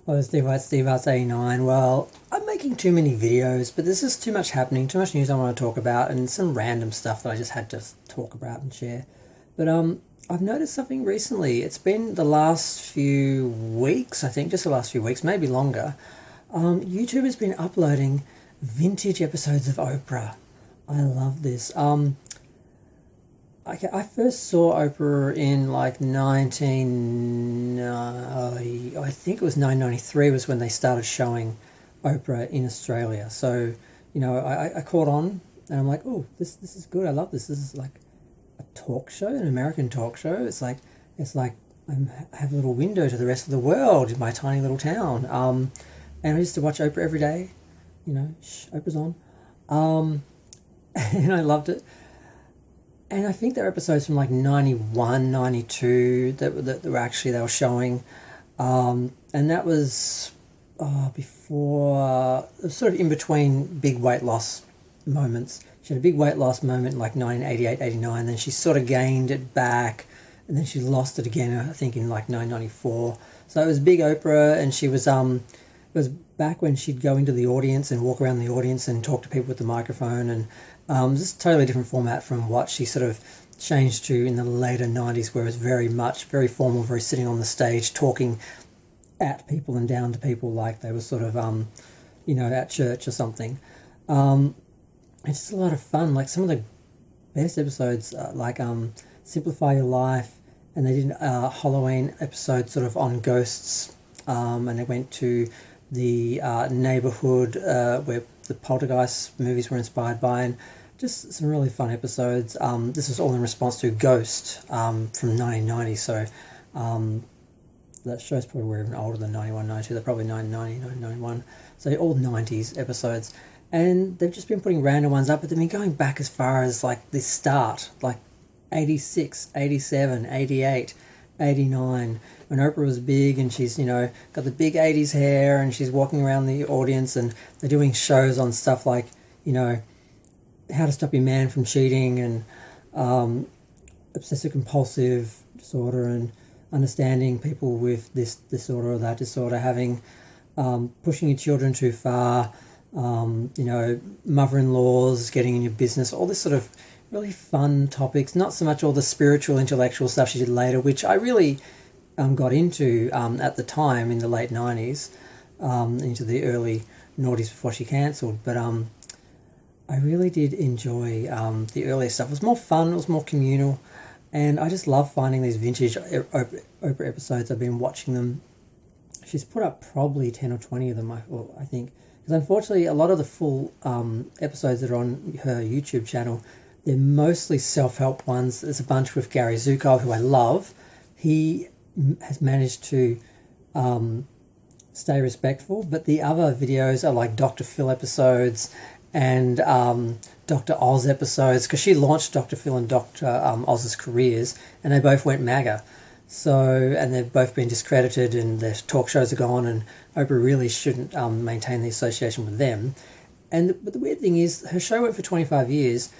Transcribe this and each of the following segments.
Hello, Steve White, Steve Arts 89. Well, I'm making too many videos, but there's just too much happening, too much news I want to talk about, and some random stuff that I just had to talk about and share. But I've noticed something recently. It's been the last few weeks, I think, just the last few weeks, maybe longer. YouTube has been uploading vintage episodes of Oprah. I love this. I first saw Oprah in like 19, I think it was 1993 was when they started showing Oprah in Australia. So, I caught on and I'm like, oh, this is good. I love this. This is like a talk show, an American talk show. It's like I have a little window to the rest of the world in my tiny little town. And I used to watch Oprah every day. Oprah's on. And I loved it. And I think there are episodes from like 91, 92 that were actually they were showing. And that was before, sort of in between big weight loss moments. She had a big weight loss moment in like 1988, 89. Then she sort of gained it back. And then she lost it again, I think, in like 1994. So it was big Oprah, and she was, it was back when she'd go into the audience and walk around the audience and talk to people with the microphone, and just a totally different format from what she sort of changed to in the later 90s, where it was very formal, very sitting on the stage talking at people and down to people like they were sort of, at church or something. It's just a lot of fun. Like some of the best episodes, Simplify Your Life, and they did a Halloween episode sort of on ghosts, and they went to the neighborhood where the Poltergeist movies were inspired by, and just some really fun episodes. This was all in response to Ghost from 1990, so that show's probably we're even older than 91, 92. They're probably 1990, 91. So all 90s episodes. And they've just been putting random ones up, but they've been going back as far as like the start, like 86, 87, 88, 89, when Oprah was big, and she's, got the big 80s hair, and she's walking around the audience, and they're doing shows on stuff like, how to stop your man from cheating, and obsessive compulsive disorder, and understanding people with this disorder or that disorder, having, pushing your children too far, mother-in-laws getting in your business, all this sort of really fun topics, not so much all the spiritual, intellectual stuff she did later, which I really got into at the time in the late 90s, into the early noughties before she cancelled. But I really did enjoy the earlier stuff. It was more fun, it was more communal, and I just love finding these vintage Oprah episodes. I've been watching them. She's put up probably 10 or 20 of them, I think. Because unfortunately, a lot of the full episodes that are on her YouTube channel, they're mostly self-help ones. There's a bunch with Gary Zukov, who I love. He has managed to stay respectful, but the other videos are like Dr. Phil episodes and Dr. Oz episodes, because she launched Dr. Phil and Dr. Oz's careers, and they both went MAGA. So, and they've both been discredited, and their talk shows are gone, and Oprah really shouldn't maintain the association with them. But the weird thing is, her show went for 25 years,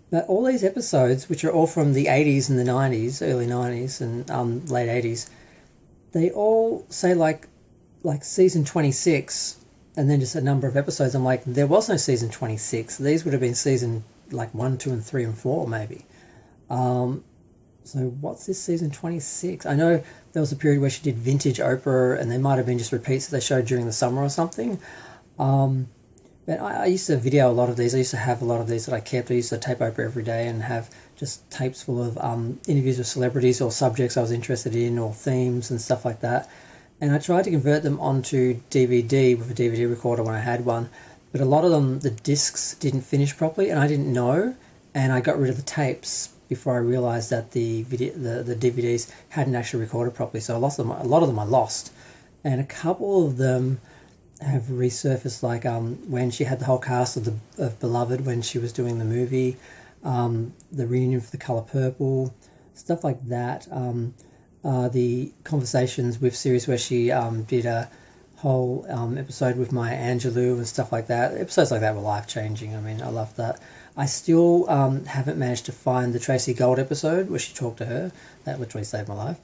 but all these episodes, which are all from the 80s and the 90s, early 90s and late 80s, they all say like season 26, and then just a number of episodes. I'm like, there was no season 26. These would have been season like 1, 2, and 3, and 4 maybe. So what's this season 26? I know there was a period where she did vintage Oprah, and they might have been just repeats that they showed during the summer or something. But I used to video a lot of these. I used to have a lot of these that I kept. I used to tape Oprah every day and have just tapes full of interviews with celebrities or subjects I was interested in, or themes and stuff like that. And I tried to convert them onto DVD with a DVD recorder when I had one. But a lot of them, the discs didn't finish properly, and I didn't know. And I got rid of the tapes before I realised that the DVDs hadn't actually recorded properly. So I lost them. A lot of them I lost. And a couple of them have resurfaced, like when she had the whole cast of Beloved when she was doing the movie, the reunion for The Colour Purple, stuff like that. The conversations with series where she did a whole episode with Maya Angelou and stuff like that. Episodes like that were life-changing. I mean, I love that. I still haven't managed to find the Tracy Gold episode where she talked to her. That literally saved my life.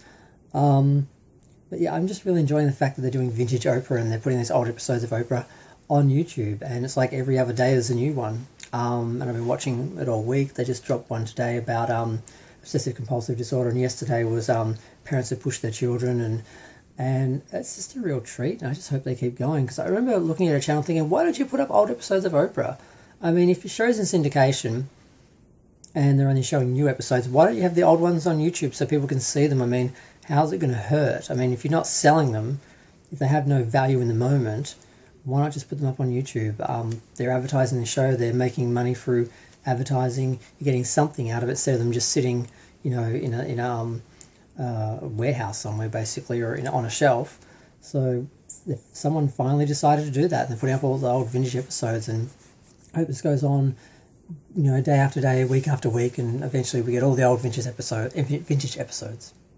But yeah, I'm just really enjoying the fact that they're doing vintage Oprah and they're putting these old episodes of Oprah on YouTube, and it's like every other day there's a new one. And I've been watching it all week. They just dropped one today about obsessive compulsive disorder, and yesterday was parents who push their children, and it's just a real treat. And I just hope they keep going, because I remember looking at a channel thinking, why don't you put up old episodes of Oprah? I mean, if your show's in syndication and they're only showing new episodes, why don't you have the old ones on YouTube so people can see them? I mean, how's it going to hurt? I mean, if you're not selling them, if they have no value in the moment, why not just put them up on YouTube? They're advertising the show, they're making money through advertising, you're getting something out of it instead of them just sitting, in a warehouse somewhere basically, or on a shelf. So if someone finally decided to do that, and they're putting up all the old vintage episodes, and I hope this goes on, day after day, week after week, and eventually we get all the old vintage episodes.